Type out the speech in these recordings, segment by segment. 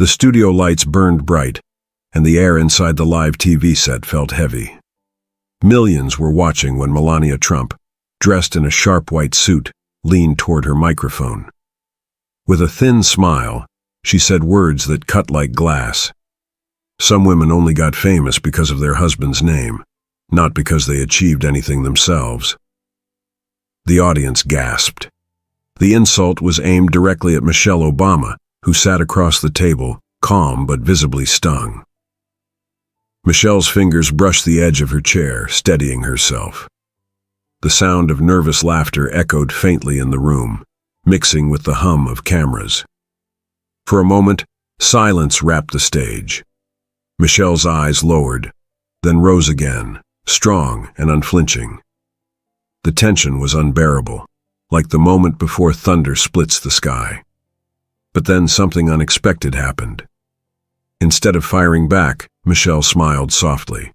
The studio lights burned bright, and the air inside the live TV set felt heavy. Millions were watching when Melania Trump, dressed in a sharp white suit, leaned toward her microphone. With a thin smile, she said words that cut like glass. Some women only got famous because of their husband's name, not because they achieved anything themselves. The audience gasped. The insult was aimed directly at Michelle Obama, who sat across the table, calm but visibly stung. Michelle's fingers brushed the edge of her chair, steadying herself. The sound of nervous laughter echoed faintly in the room, mixing with the hum of cameras. For a moment, silence wrapped the stage. Michelle's eyes lowered, then rose again, strong and unflinching. The tension was unbearable, like the moment before thunder splits the sky. But then something unexpected happened. Instead of firing back, Michelle smiled softly.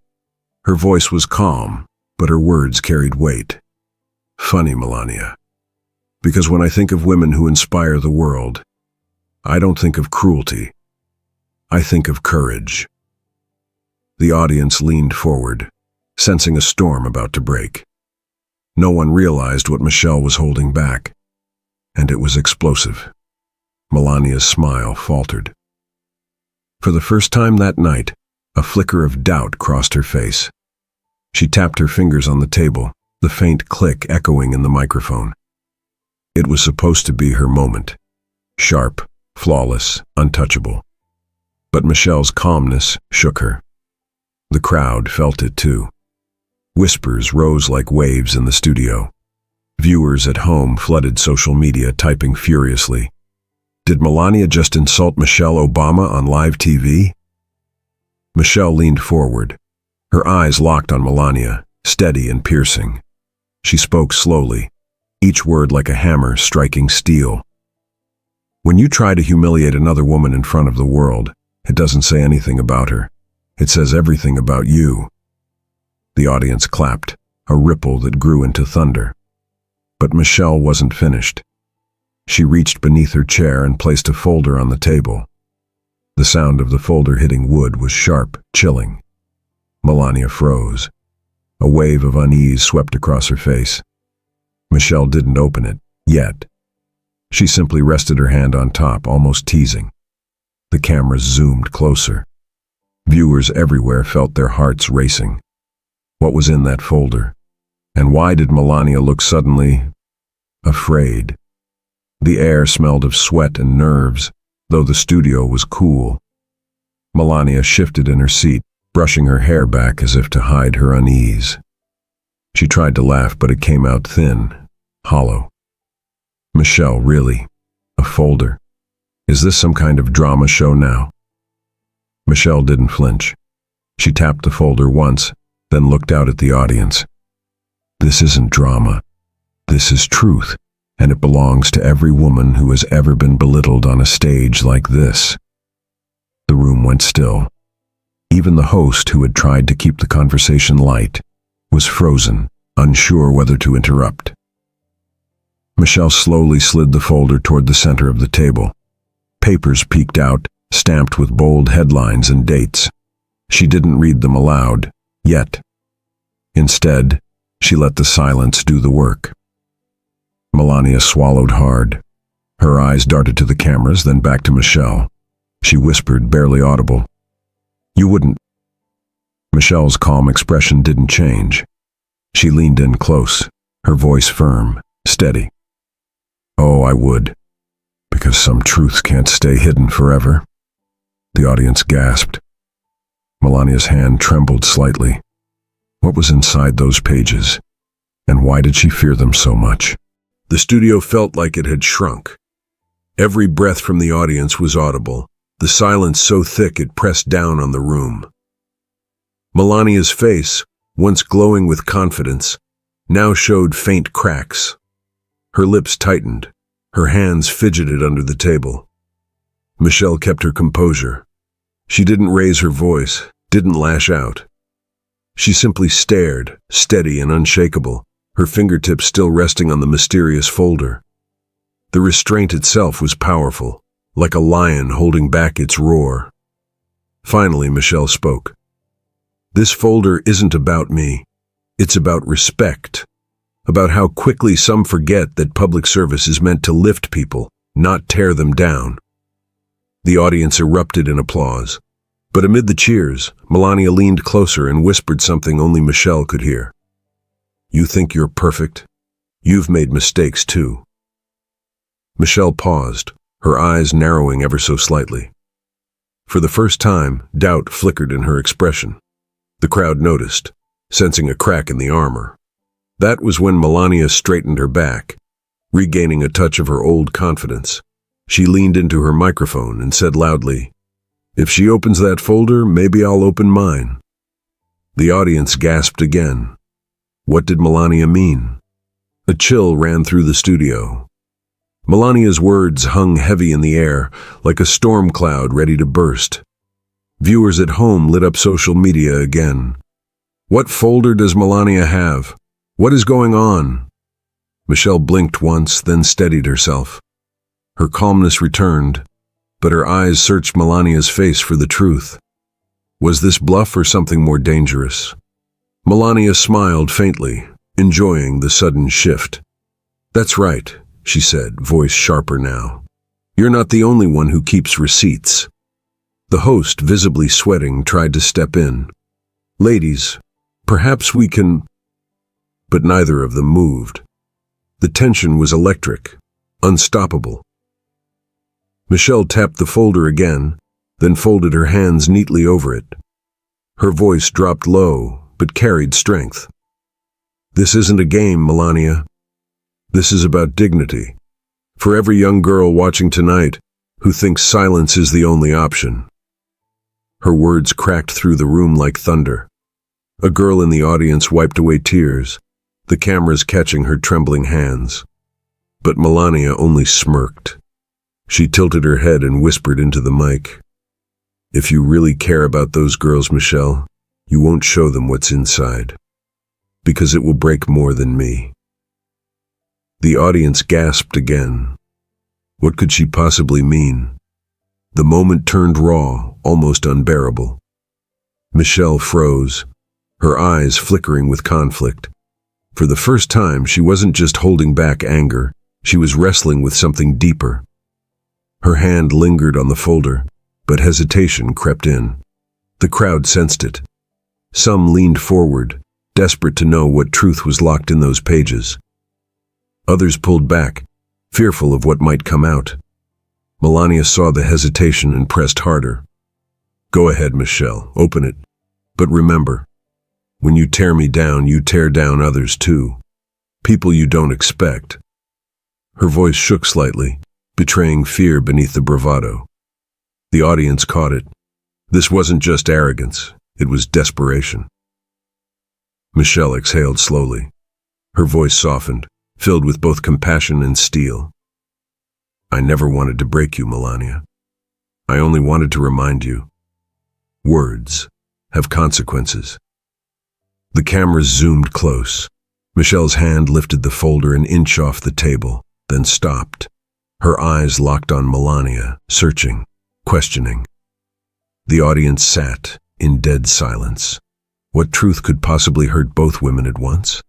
Her voice was calm, but her words carried weight. Funny, Melania. Because when I think of women who inspire the world, I don't think of cruelty. I think of courage. The audience leaned forward, sensing a storm about to break. No one realized what Michelle was holding back, and it was explosive. Melania's smile faltered. For the first time that night, a flicker of doubt crossed her face. She tapped her fingers on the table, the faint click echoing in the microphone. It was supposed to be her moment. Sharp, flawless, untouchable. But Michelle's calmness shook her. The crowd felt it too. Whispers rose like waves in the studio. Viewers at home flooded social media, typing furiously. Did Melania just insult Michelle Obama on live TV? Michelle leaned forward. Her eyes locked on Melania, steady and piercing. She spoke slowly, each word like a hammer striking steel. When you try to humiliate another woman in front of the world, it doesn't say anything about her. It says everything about you. The audience clapped, a ripple that grew into thunder. But Michelle wasn't finished. She reached beneath her chair and placed a folder on the table. The sound of the folder hitting wood was sharp, chilling. Melania froze. A wave of unease swept across her face. Michelle didn't open it, yet. She simply rested her hand on top, almost teasing. The cameras zoomed closer. Viewers everywhere felt their hearts racing. What was in that folder? And why did Melania look suddenly afraid? The air smelled of sweat and nerves, though the studio was cool. Melania shifted in her seat, brushing her hair back as if to hide her unease. She tried to laugh, but it came out thin, hollow. Michelle, really? A folder? Is this some kind of drama show now? Michelle didn't flinch. She tapped the folder once, then looked out at the audience. This isn't drama. This is truth, and it belongs to every woman who has ever been belittled on a stage like this. The room went still. Even the host, who had tried to keep the conversation light, was frozen, unsure whether to interrupt. Michelle slowly slid the folder toward the center of the table. Papers peeked out, stamped with bold headlines and dates. She didn't read them aloud, yet. Instead, she let the silence do the work. Melania swallowed hard. Her eyes darted to the cameras, then back to Michelle. She whispered, barely audible, "You wouldn't." Michelle's calm expression didn't change. She leaned in close, her voice firm, steady. "Oh, I would. Because some truths can't stay hidden forever." The audience gasped. Melania's hand trembled slightly. What was inside those pages? And why did she fear them so much? The studio felt like it had shrunk. Every breath from the audience was audible, the silence so thick it pressed down on the room. Melania's face, once glowing with confidence, now showed faint cracks. Her lips tightened, her hands fidgeted under the table. Michelle kept her composure. She didn't raise her voice, didn't lash out. She simply stared, steady and unshakable, her fingertips still resting on the mysterious folder. The restraint itself was powerful, like a lion holding back its roar. Finally, Michelle spoke. This folder isn't about me. It's about respect. About how quickly some forget that public service is meant to lift people, not tear them down. The audience erupted in applause. But amid the cheers, Melania leaned closer and whispered something only Michelle could hear. You think you're perfect? You've made mistakes too. Michelle paused, her eyes narrowing ever so slightly. For the first time, doubt flickered in her expression. The crowd noticed, sensing a crack in the armor. That was when Melania straightened her back, regaining a touch of her old confidence. She leaned into her microphone and said loudly, "If she opens that folder, maybe I'll open mine." The audience gasped again. What did Melania mean? A chill ran through the studio. Melania's words hung heavy in the air, like a storm cloud ready to burst. Viewers at home lit up social media again. What folder does Melania have? What is going on? Michelle blinked once, then steadied herself. Her calmness returned, but her eyes searched Melania's face for the truth. Was this bluff or something more dangerous? Melania smiled faintly, enjoying the sudden shift. That's right, she said, voice sharper now. You're not the only one who keeps receipts. The host, visibly sweating, tried to step in. Ladies, perhaps we can... But neither of them moved. The tension was electric, unstoppable. Michelle tapped the folder again, then folded her hands neatly over it. Her voice dropped low, but carried strength. This isn't a game, Melania. This is about dignity. For every young girl watching tonight who thinks silence is the only option. Her words cracked through the room like thunder. A girl in the audience wiped away tears, the cameras catching her trembling hands. But Melania only smirked. She tilted her head and whispered into the mic. If you really care about those girls, Michelle, you won't show them what's inside. Because it will break more than me. The audience gasped again. What could she possibly mean? The moment turned raw, almost unbearable. Michelle froze, her eyes flickering with conflict. For the first time, she wasn't just holding back anger, she was wrestling with something deeper. Her hand lingered on the folder, but hesitation crept in. The crowd sensed it. Some leaned forward, desperate to know what truth was locked in those pages. Others pulled back, fearful of what might come out. Melania saw the hesitation and pressed harder. Go ahead, Michelle, open it. But remember, when you tear me down, you tear down others too. People you don't expect. Her voice shook slightly, betraying fear beneath the bravado. The audience caught it. This wasn't just arrogance, it was desperation. Michelle exhaled slowly. Her voice softened, filled with both compassion and steel. I never wanted to break you, Melania. I only wanted to remind you. Words have consequences. The cameras zoomed close. Michelle's hand lifted the folder an inch off the table, then stopped. Her eyes locked on Melania, searching, questioning. The audience sat in dead silence. What truth could possibly hurt both women at once?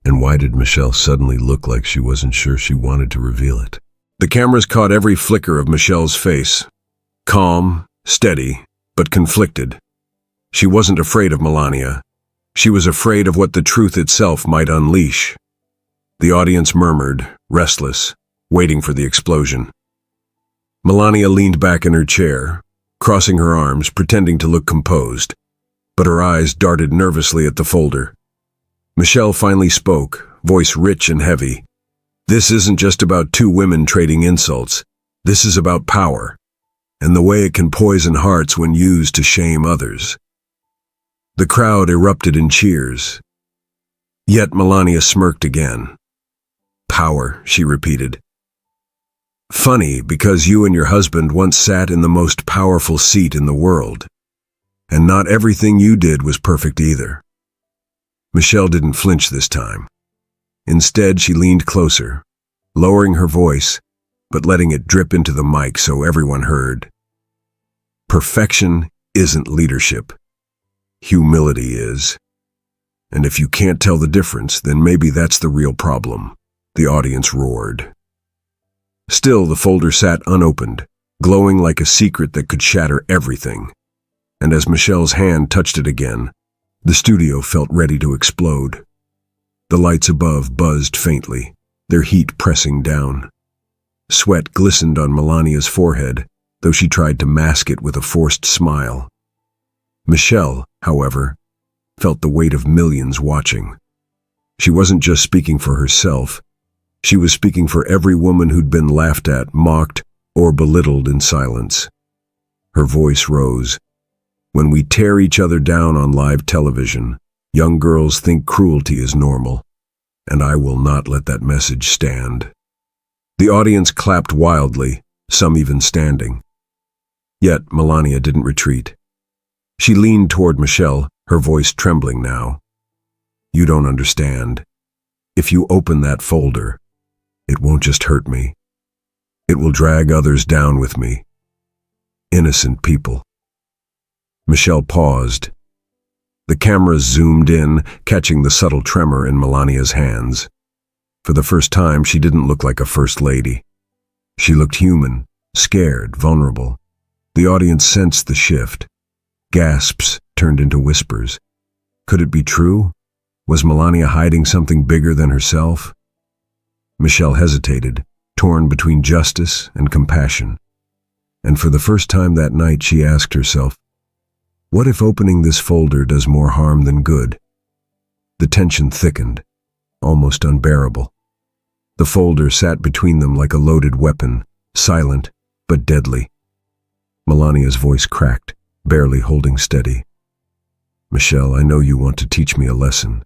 And why did Michelle suddenly look like she wasn't sure she wanted to reveal it? The cameras caught every flicker of Michelle's face. Calm, steady, but conflicted. She wasn't afraid of Melania. She was afraid of what the truth itself might unleash. The audience murmured, restless, waiting for the explosion. Melania leaned back in her chair, crossing her arms, pretending to look composed, but her eyes darted nervously at the folder. Michelle finally spoke, voice rich and heavy. This isn't just about two women trading insults. This is about power, and the way it can poison hearts when used to shame others. The crowd erupted in cheers. Yet Melania smirked again. Power, she repeated. Funny, because you and your husband once sat in the most powerful seat in the world. And not everything you did was perfect either. Michelle didn't flinch this time. Instead, she leaned closer, lowering her voice. but letting it drip into the mic so everyone heard. Perfection isn't leadership. Humility is. And if you can't tell the difference, then maybe that's the real problem, the audience roared. Still, the folder sat unopened, glowing like a secret that could shatter everything. And as Michelle's hand touched it again, the studio felt ready to explode. The lights above buzzed faintly, their heat pressing down. Sweat glistened on Melania's forehead, though she tried to mask it with a forced smile. Michelle, however, felt the weight of millions watching. She wasn't just speaking for herself. She was speaking for every woman who'd been laughed at, mocked, or belittled in silence. Her voice rose. When we tear each other down on live television, young girls think cruelty is normal, and I will not let that message stand. The audience clapped wildly, some even standing. Yet Melania didn't retreat. She leaned toward Michelle, her voice trembling now. You don't understand. If you open that folder, it won't just hurt me. It will drag others down with me. Innocent people. Michelle paused. The camera zoomed in, catching the subtle tremor in Melania's hands. For the first time, she didn't look like a first lady. She looked human, scared, vulnerable. The audience sensed the shift. Gasps turned into whispers. Could it be true? Was Melania hiding something bigger than herself? Michelle hesitated, torn between justice and compassion. And for the first time that night, she asked herself, what if opening this folder does more harm than good? The tension thickened, almost unbearable. The folder sat between them like a loaded weapon, silent but deadly. Melania's voice cracked, barely holding steady. Michelle, I know you want to teach me a lesson.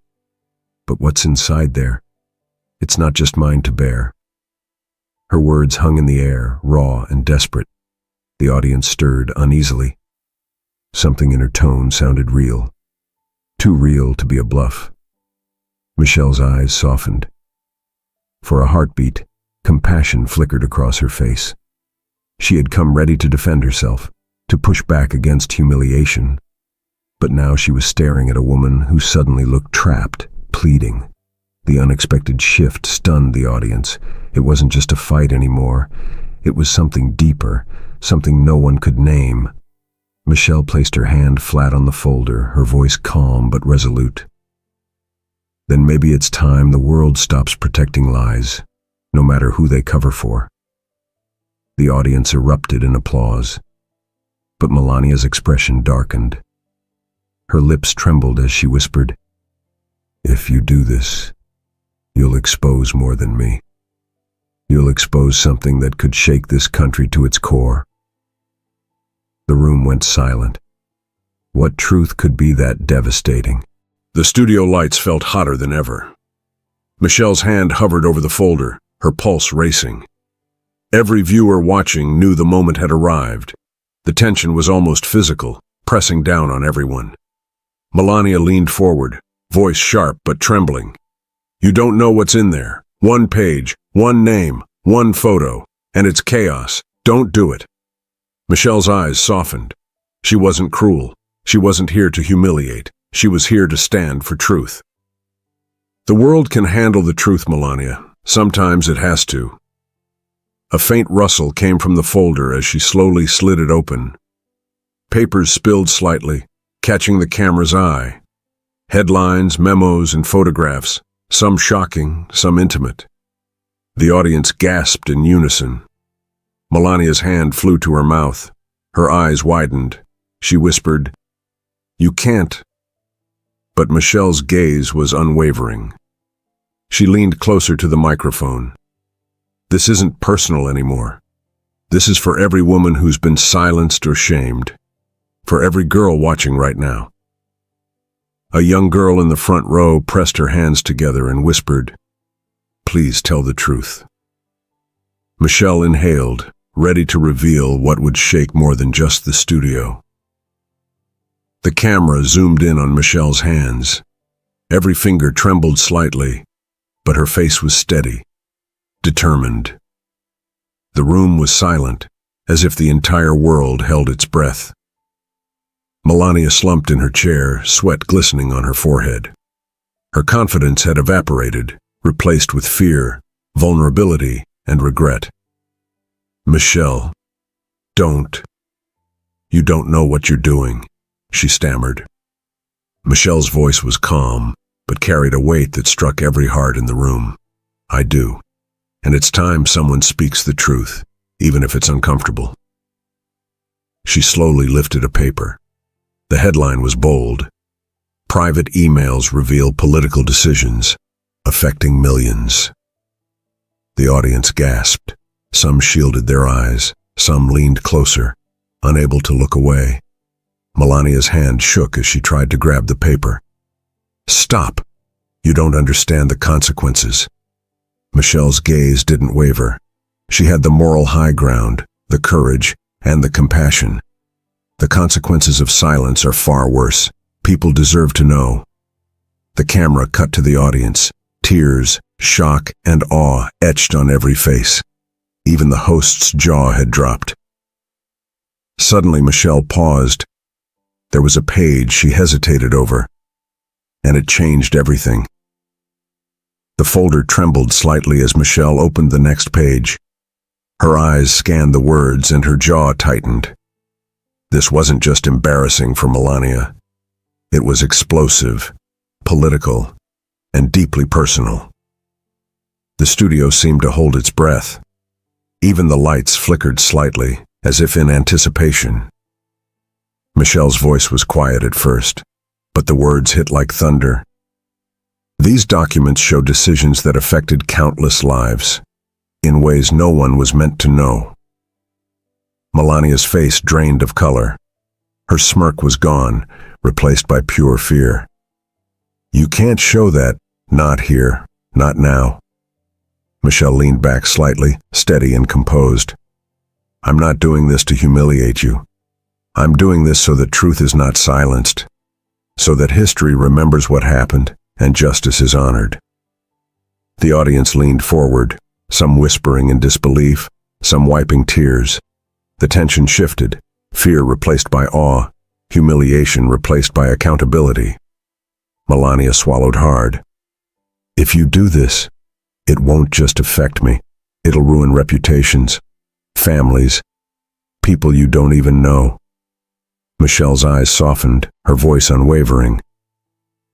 But what's inside there? It's not just mine to bear. Her words hung in the air, raw and desperate. The audience stirred uneasily. Something in her tone sounded real. Too real to be a bluff. Michelle's eyes softened. For a heartbeat, compassion flickered across her face. She had come ready to defend herself, to push back against humiliation. But now she was staring at a woman who suddenly looked trapped, pleading. The unexpected shift stunned the audience. It wasn't just a fight anymore. It was something deeper, something no one could name. Michelle placed her hand flat on the folder, her voice calm but resolute. Then maybe it's time the world stops protecting lies, no matter who they cover for. The audience erupted in applause. But Melania's expression darkened. Her lips trembled as she whispered, if you do this, you'll expose more than me. You'll expose something that could shake this country to its core. The room went silent. What truth could be that devastating? The studio lights felt hotter than ever. Michelle's hand hovered over the folder, her pulse racing. Every viewer watching knew the moment had arrived. The tension was almost physical, pressing down on everyone. Melania leaned forward, voice sharp but trembling. You don't know what's in there. One page, one name, one photo, and it's chaos. Don't do it. Michelle's eyes softened. She wasn't cruel. She wasn't here to humiliate. She was here to stand for truth. The world can handle the truth, Melania. Sometimes it has to. A faint rustle came from the folder as she slowly slid it open. Papers spilled slightly, catching the camera's eye. Headlines, memos, and photographs, some shocking, some intimate. The audience gasped in unison. Melania's hand flew to her mouth. Her eyes widened. She whispered, "You can't." But Michelle's gaze was unwavering. She leaned closer to the microphone. This isn't personal anymore. This is for every woman who's been silenced or shamed. For every girl watching right now. A young girl in the front row pressed her hands together and whispered, "Please tell the truth." Michelle inhaled, ready to reveal what would shake more than just the studio. The camera zoomed in on Michelle's hands. Every finger trembled slightly, but her face was steady, determined. The room was silent, as if the entire world held its breath. Melania slumped in her chair, sweat glistening on her forehead. Her confidence had evaporated, replaced with fear, vulnerability, and regret. "Michelle, don't. You don't know what you're doing," she stammered. Michelle's voice was calm, but carried a weight that struck every heart in the room. "I do. And it's time someone speaks the truth, even if it's uncomfortable." She slowly lifted a paper. The headline was bold. "Private emails reveal political decisions affecting millions." The audience gasped. Some shielded their eyes, some leaned closer, unable to look away. Melania's hand shook as she tried to grab the paper. "Stop! You don't understand the consequences." Michelle's gaze didn't waver. She had the moral high ground, the courage, and the compassion. "The consequences of silence are far worse. People deserve to know." The camera cut to the audience. Tears, shock, and awe etched on every face. Even the host's jaw had dropped. Suddenly, Michelle paused. There was a page she hesitated over, and it changed everything. The folder trembled slightly as Michelle opened the next page. Her eyes scanned the words and her jaw tightened. This wasn't just embarrassing for Melania. It was explosive, political, and deeply personal. The studio seemed to hold its breath. Even the lights flickered slightly, as if in anticipation. Michelle's voice was quiet at first, but the words hit like thunder. These documents show decisions that affected countless lives, in ways no one was meant to know. Melania's face drained of color. Her smirk was gone, replaced by pure fear. "You can't show that, not here, not now." Michelle leaned back slightly, steady and composed. "I'm not doing this to humiliate you. I'm doing this so that truth is not silenced, so that history remembers what happened and justice is honored." The audience leaned forward, some whispering in disbelief, some wiping tears. The tension shifted, fear replaced by awe, humiliation replaced by accountability. Melania swallowed hard. "If you do this, it won't just affect me. It'll ruin reputations, families, people you don't even know." Michelle's eyes softened, her voice unwavering.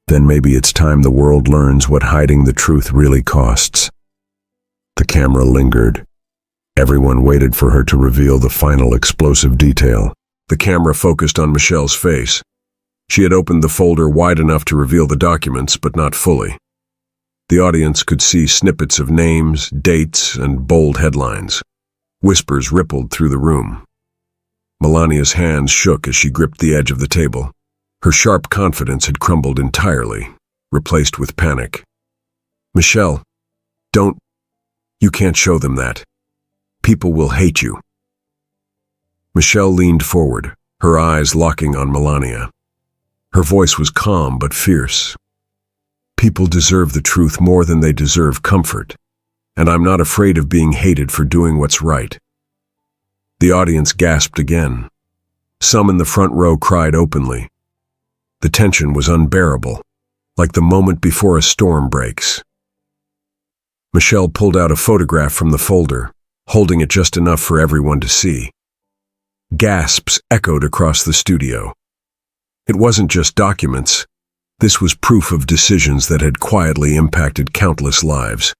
"Then maybe it's time the world learns what hiding the truth really costs." The camera lingered. Everyone waited for her to reveal the final explosive detail. The camera focused on Michelle's face. She had opened the folder wide enough to reveal the documents, but not fully. The audience could see snippets of names, dates, and bold headlines. Whispers rippled through the room. Melania's hands shook as she gripped the edge of the table. Her sharp confidence had crumbled entirely, replaced with panic. "Michelle, don't. You can't show them that. People will hate you." Michelle leaned forward, her eyes locking on Melania. Her voice was calm but fierce. "People deserve the truth more than they deserve comfort, and I'm not afraid of being hated for doing what's right." The audience gasped again. Some in the front row cried openly. The tension was unbearable, like the moment before a storm breaks. Michelle pulled out a photograph from the folder, holding it just enough for everyone to see. Gasps echoed across the studio. It wasn't just documents. This was proof of decisions that had quietly impacted countless lives.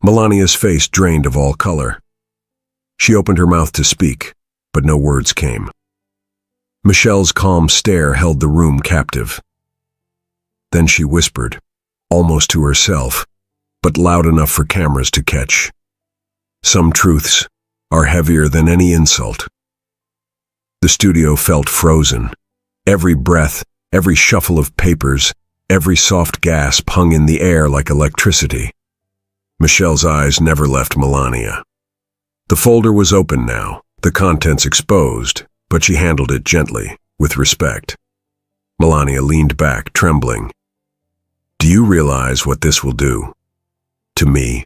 Melania's face drained of all color. She opened her mouth to speak, but no words came. Michelle's calm stare held the room captive. Then she whispered, almost to herself, but loud enough for cameras to catch. "Some truths are heavier than any insult." The studio felt frozen. Every breath, every shuffle of papers, every soft gasp hung in the air like electricity. Michelle's eyes never left Melania. The folder was open now, the contents exposed, but she handled it gently, with respect. Melania leaned back, trembling. "Do you realize what this will do? To me,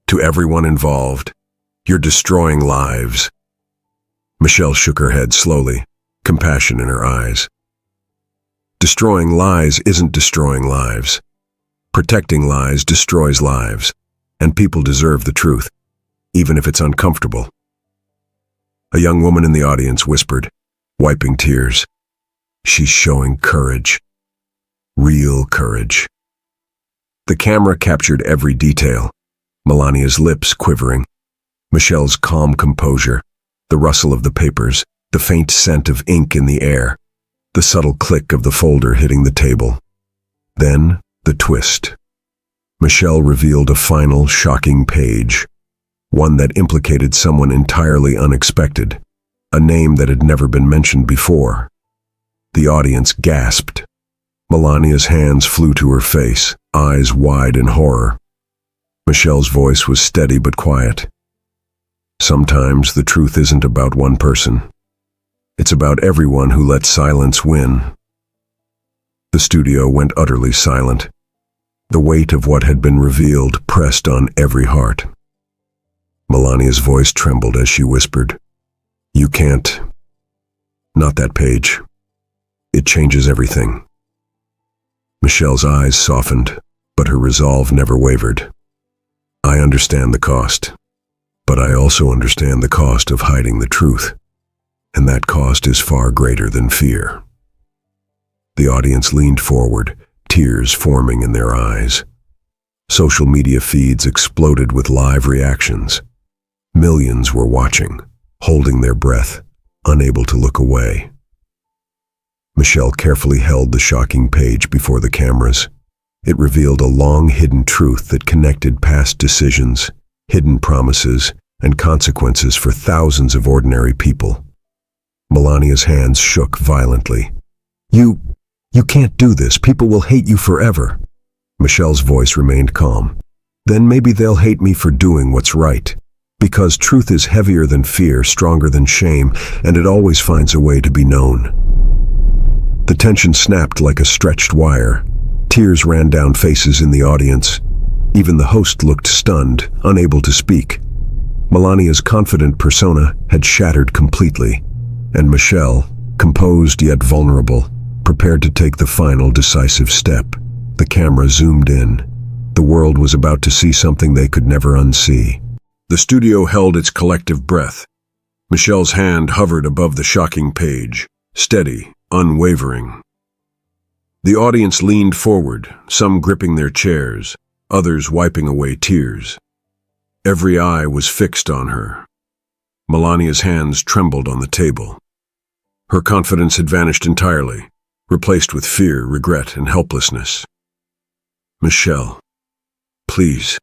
to everyone involved? You're destroying lives. Michelle shook her head slowly, compassion in her eyes. Destroying lies isn't destroying lives. Protecting lies destroys lives, and people deserve the truth, even if it's uncomfortable. A young woman in the audience whispered, wiping tears. She's showing courage. Real courage. The camera captured every detail. Melania's lips quivering, Michelle's calm composure, the rustle of the papers, the faint scent of ink in the air, the subtle click of the folder hitting the table. Then, the twist. Michelle revealed a final, shocking page, one that implicated someone entirely unexpected, a name that had never been mentioned before. The audience gasped. Melania's hands flew to her face, eyes wide in horror. Michelle's voice was steady but quiet. Sometimes the truth isn't about one person. It's about everyone who lets silence win. The studio went utterly silent. The weight of what had been revealed pressed on every heart. Melania's voice trembled as she whispered, "You can't. Not that page. It changes everything." Michelle's eyes softened, but her resolve never wavered. "I understand the cost, but I also understand the cost of hiding the truth, and that cost is far greater than fear." The audience leaned forward, tears forming in their eyes. Social media feeds exploded with live reactions. Millions were watching, holding their breath, unable to look away. Michelle carefully held the shocking page before the cameras. It revealed a long-hidden truth that connected past decisions, hidden promises, and consequences for thousands of ordinary people. Melania's hands shook violently. You can't do this. People will hate you forever." Michelle's voice remained calm. "Then maybe they'll hate me for doing what's right. Because truth is heavier than fear, stronger than shame, and it always finds a way to be known." The tension snapped like a stretched wire. Tears ran down faces in the audience. Even the host looked stunned, unable to speak. Melania's confident persona had shattered completely, and Michelle, composed yet vulnerable, prepared to take the final decisive step. The camera zoomed in. The world was about to see something they could never unsee. The studio held its collective breath. Michelle's hand hovered above the shocking page, steady, unwavering. The audience leaned forward, some gripping their chairs, others wiping away tears. Every eye was fixed on her. Melania's hands trembled on the table. Her confidence had vanished entirely, replaced with fear, regret, and helplessness. "Michelle, please.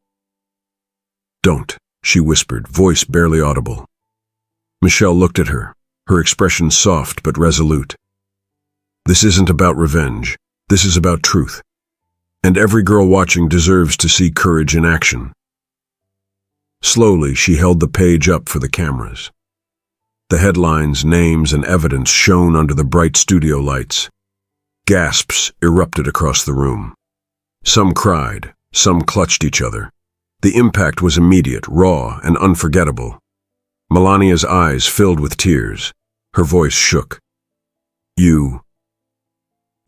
Don't," she whispered, voice barely audible. Michelle looked at her, her expression soft but resolute. "This isn't about revenge. This is about truth. And every girl watching deserves to see courage in action." Slowly, she held the page up for the cameras. The headlines, names, and evidence shone under the bright studio lights. Gasps erupted across the room. Some cried, some clutched each other. The impact was immediate, raw, and unforgettable. Melania's eyes filled with tears. Her voice shook. You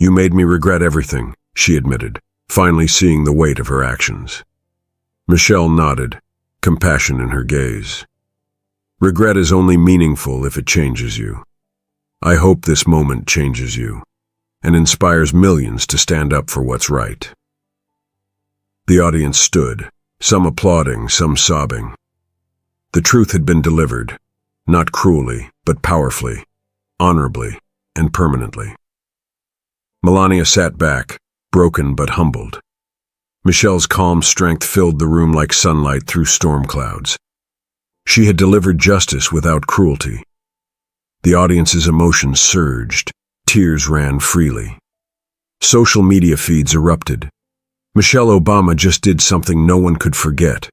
made me regret everything," she admitted, finally seeing the weight of her actions. Michelle nodded, compassion in her gaze. "Regret is only meaningful if it changes you. I hope this moment changes you, and inspires millions to stand up for what's right." The audience stood, some applauding, some sobbing. The truth had been delivered, not cruelly, but powerfully, honorably, and permanently. Melania sat back, broken but humbled. Michelle's calm strength filled the room like sunlight through storm clouds. She had delivered justice without cruelty. The audience's emotions surged, tears ran freely. Social media feeds erupted. Michelle Obama just did something no one could forget.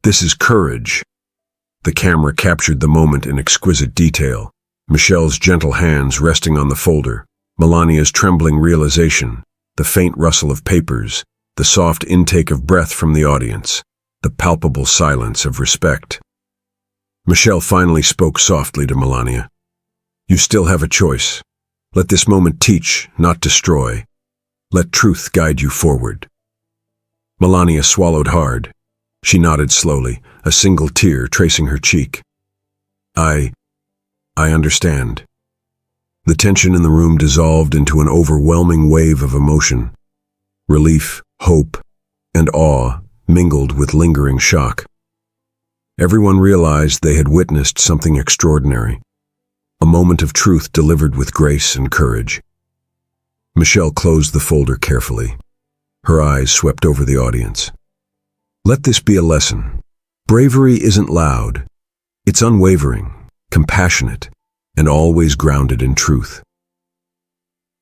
This is courage. The camera captured the moment in exquisite detail. Michelle's gentle hands resting on the folder, Melania's trembling realization, the faint rustle of papers, the soft intake of breath from the audience, the palpable silence of respect. Michelle finally spoke softly to Melania. You still have a choice. Let this moment teach, not destroy. Let truth guide you forward. Melania swallowed hard. She nodded slowly, a single tear tracing her cheek. I understand. The tension in the room dissolved into an overwhelming wave of emotion. Relief, hope, and awe mingled with lingering shock. Everyone realized they had witnessed something extraordinary, a moment of truth delivered with grace and courage. Michelle closed the folder carefully. Her eyes swept over the audience. Let this be a lesson. Bravery isn't loud. It's unwavering, compassionate, and always grounded in truth.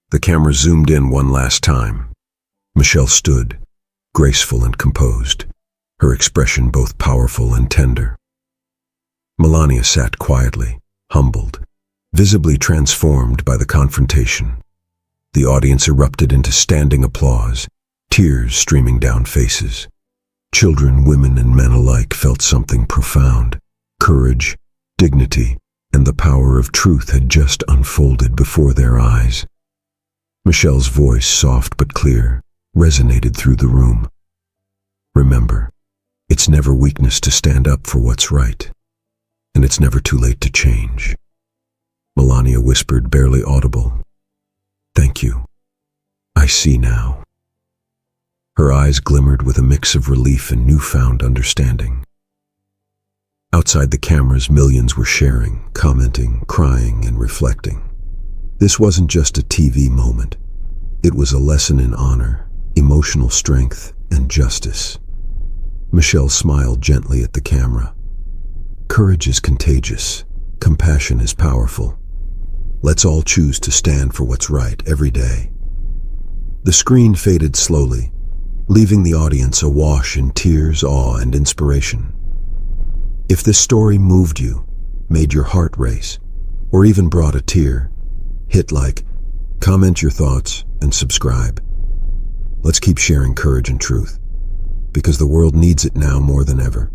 The camera zoomed in one last time. Michelle stood, graceful and composed, her expression both powerful and tender. Melania sat quietly, humbled, visibly transformed by the confrontation. The audience erupted into standing applause, tears streaming down faces. Children, women, and men alike felt something profound. Courage, dignity, and the power of truth had just unfolded before their eyes. Michelle's voice, soft but clear, resonated through the room. Remember, it's never weakness to stand up for what's right, and it's never too late to change. Melania whispered, barely audible, Thank you. I see now. Her eyes glimmered with a mix of relief and newfound understanding. Outside the cameras, millions were sharing, commenting, crying, and reflecting. This wasn't just a TV moment. It was a lesson in honor, emotional strength, and justice. Michelle smiled gently at the camera. Courage is contagious. Compassion is powerful. Let's all choose to stand for what's right every day. The screen faded slowly, leaving the audience awash in tears, awe, and inspiration. If this story moved you, made your heart race, or even brought a tear, hit like, comment your thoughts, and subscribe. Let's keep sharing courage and truth, because the world needs it now more than ever.